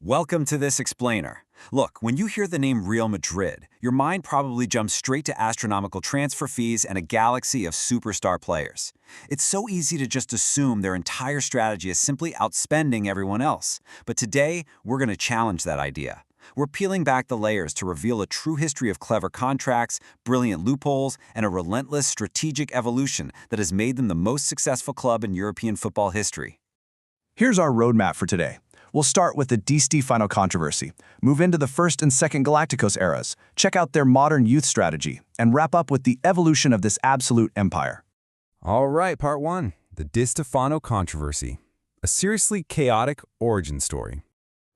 Welcome to this explainer. Look, when you hear the name Real Madrid, your mind probably jumps straight to astronomical transfer fees and a galaxy of superstar players. It's so easy to just assume their entire strategy is simply outspending everyone else. But today, we're going to challenge that idea. We're peeling back the layers to reveal a true history of clever contracts, brilliant loopholes, and a relentless strategic evolution that has made them the most successful club in European football history. Here's our roadmap for today. We'll start with the Di Stefano controversy, move into the first and second Galacticos eras, check out their modern youth strategy, and wrap up with the evolution of this absolute empire. All right, part one, the Di Stefano controversy, a seriously chaotic origin story.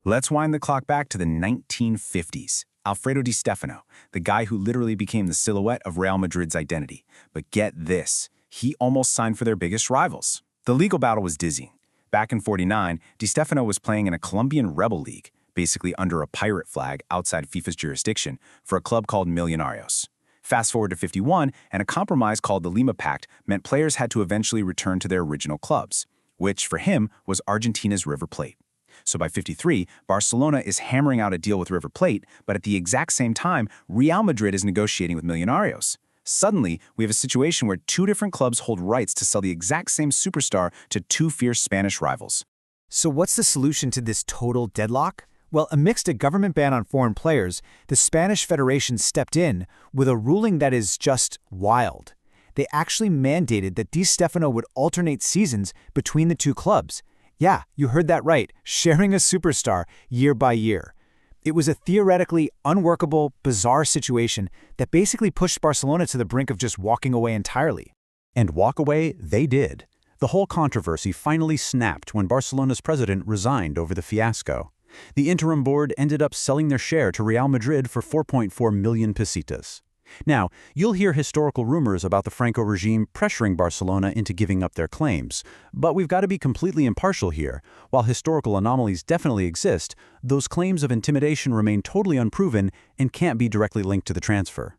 Let's wind the clock back to the 1950s. Alfredo Di Stefano, the guy who literally became the silhouette of Real Madrid's identity. But get this, he almost signed for their biggest rivals. The legal battle was dizzying. Back in '49, Di Stefano was playing in a Colombian rebel league, basically under a pirate flag outside FIFA's jurisdiction, for a club called Millonarios. Fast forward to '51, and a compromise called the Lima Pact meant players had to eventually return to their original clubs, which for him was Argentina's River Plate. So by '53, Barcelona is hammering out a deal with River Plate, but at the exact same time, Real Madrid is negotiating with Millonarios. Suddenly, we have a situation where two different clubs hold rights to sell the exact same superstar to two fierce Spanish rivals. So what's the solution to this total deadlock? Well, amidst a government ban on foreign players, the Spanish Federation stepped in with a ruling that is just wild. They actually mandated that Di Stefano would alternate seasons between the two clubs. Yeah, you heard that right, sharing a superstar year by year. It was a theoretically unworkable, bizarre situation that basically pushed Barcelona to the brink of just walking away entirely. And walk away they did. The whole controversy finally snapped when Barcelona's president resigned over the fiasco. The interim board ended up selling their share to Real Madrid for 4.4 million pesetas. Now, you'll hear historical rumors about the Franco regime pressuring Barcelona into giving up their claims. But we've got to be completely impartial here. While historical anomalies definitely exist, those claims of intimidation remain totally unproven and can't be directly linked to the transfer.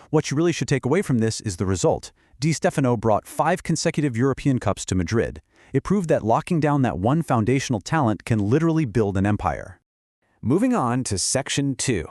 What you really should take away from this is the result. Di Stefano brought 5 consecutive European Cups to Madrid. It proved that locking down that one foundational talent can literally build an empire. Moving on to Section 2,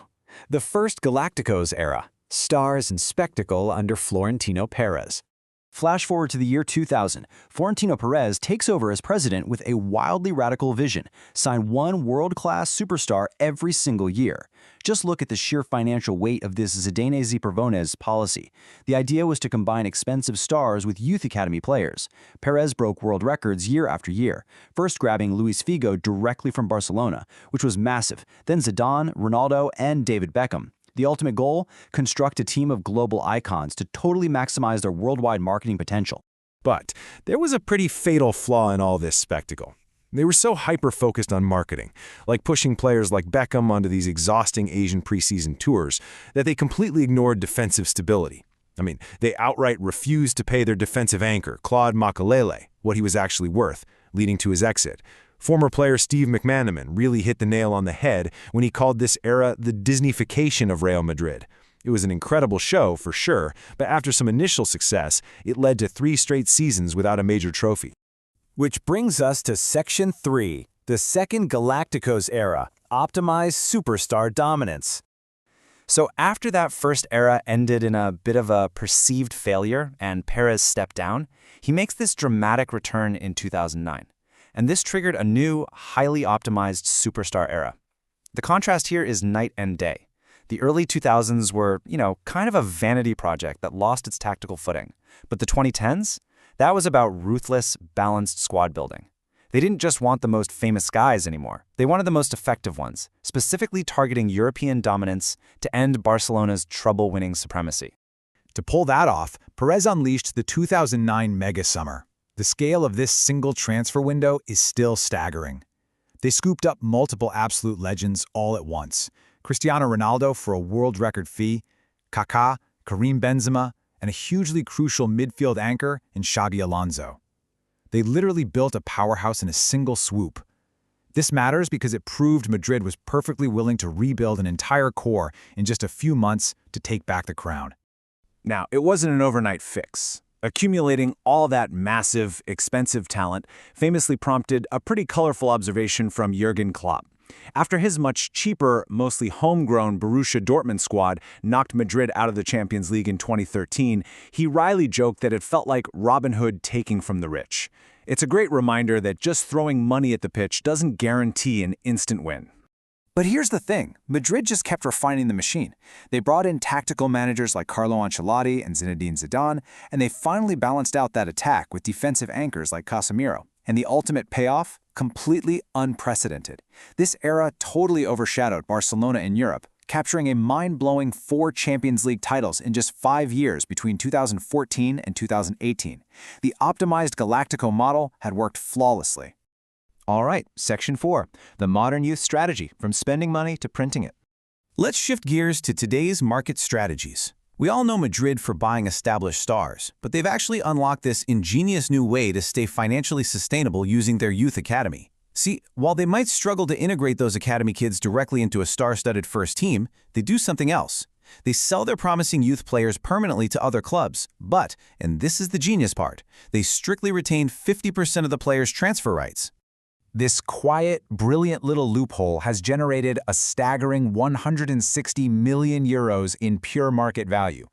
the first Galacticos era. Stars and spectacle under Florentino Perez. Flash forward to the year 2000, Florentino Perez takes over as president with a wildly radical vision: sign one world-class superstar every single year. Just look at the sheer financial weight of this Zidane Zipervones policy. The idea was to combine expensive stars with youth academy players. Perez broke world records year after year, first grabbing Luis Figo directly from Barcelona, which was massive, then Zidane, Ronaldo, and David Beckham. The ultimate goal? Construct a team of global icons to totally maximize their worldwide marketing potential. But there was a pretty fatal flaw in all this spectacle. They were so hyper-focused on marketing, like pushing players like Beckham onto these exhausting Asian preseason tours, that they completely ignored defensive stability. I mean, they outright refused to pay their defensive anchor, Claude Makelele, what he was actually worth, leading to his exit. Former player Steve McManaman really hit the nail on the head when he called this era the Disneyfication of Real Madrid. It was an incredible show, for sure, but after some initial success, it led to 3 straight seasons without a major trophy. Which brings us to Section 3, the second Galacticos era, optimized superstar dominance. So after that first era ended in a bit of a perceived failure and Perez stepped down, he makes this dramatic return in 2009. And this triggered a new, highly optimized superstar era. The contrast here is night and day. The early 2000s were, kind of a vanity project that lost its tactical footing. But the 2010s? That was about ruthless, balanced squad building. They didn't just want the most famous guys anymore. They wanted the most effective ones, specifically targeting European dominance to end Barcelona's trouble-winning supremacy. To pull that off, Perez unleashed the 2009 mega summer. The scale of this single transfer window is still staggering. They scooped up multiple absolute legends all at once. Cristiano Ronaldo for a world record fee, Kaká, Karim Benzema, and a hugely crucial midfield anchor in Xabi Alonso. They literally built a powerhouse in a single swoop. This matters because it proved Madrid was perfectly willing to rebuild an entire core in just a few months to take back the crown. Now, it wasn't an overnight fix. Accumulating all that massive, expensive talent famously prompted a pretty colorful observation from Jurgen Klopp. After his much cheaper, mostly homegrown Borussia Dortmund squad knocked Madrid out of the Champions League in 2013, he wryly joked that it felt like Robin Hood taking from the rich. It's a great reminder that just throwing money at the pitch doesn't guarantee an instant win. But here's the thing, Madrid just kept refining the machine. They brought in tactical managers like Carlo Ancelotti and Zinedine Zidane, and they finally balanced out that attack with defensive anchors like Casemiro. And the ultimate payoff? Completely unprecedented. This era totally overshadowed Barcelona in Europe, capturing a mind-blowing 4 Champions League titles in just 5 years between 2014 and 2018. The optimized Galactico model had worked flawlessly. All right, Section 4, the modern youth strategy, from spending money to printing it. Let's shift gears to today's market strategies. We all know Madrid for buying established stars, but they've actually unlocked this ingenious new way to stay financially sustainable using their youth academy. See, while they might struggle to integrate those academy kids directly into a star-studded first team, they do something else. They sell their promising youth players permanently to other clubs, but, and this is the genius part, they strictly retain 50% of the players' transfer rights. This quiet, brilliant little loophole has generated a staggering 160 million euros in pure market value.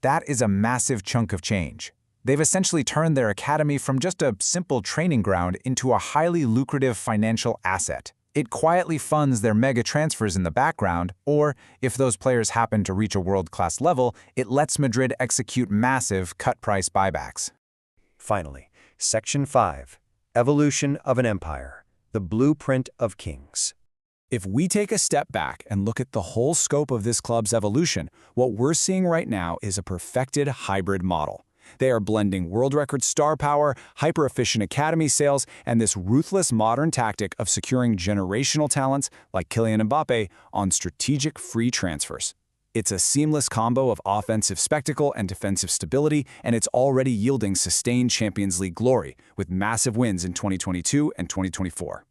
That is a massive chunk of change. They've essentially turned their academy from just a simple training ground into a highly lucrative financial asset. It quietly funds their mega transfers in the background, or, if those players happen to reach a world-class level, it lets Madrid execute massive cut-price buybacks. Finally, Section 5, evolution of an empire. The blueprint of kings. If we take a step back and look at the whole scope of this club's evolution, what we're seeing right now is a perfected hybrid model. They are blending world record star power, hyper-efficient academy sales, and this ruthless modern tactic of securing generational talents like Kylian Mbappe on strategic free transfers. It's a seamless combo of offensive spectacle and defensive stability, and it's already yielding sustained Champions League glory, with massive wins in 2022 and 2024.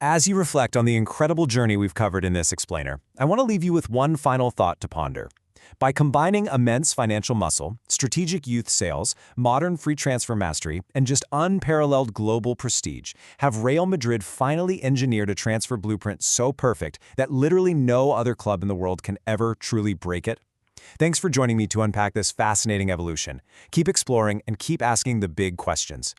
As you reflect on the incredible journey we've covered in this explainer, I want to leave you with one final thought to ponder. By combining immense financial muscle, strategic youth sales, modern free transfer mastery, and just unparalleled global prestige, have Real Madrid finally engineered a transfer blueprint so perfect that literally no other club in the world can ever truly break it? Thanks for joining me to unpack this fascinating evolution. Keep exploring and keep asking the big questions.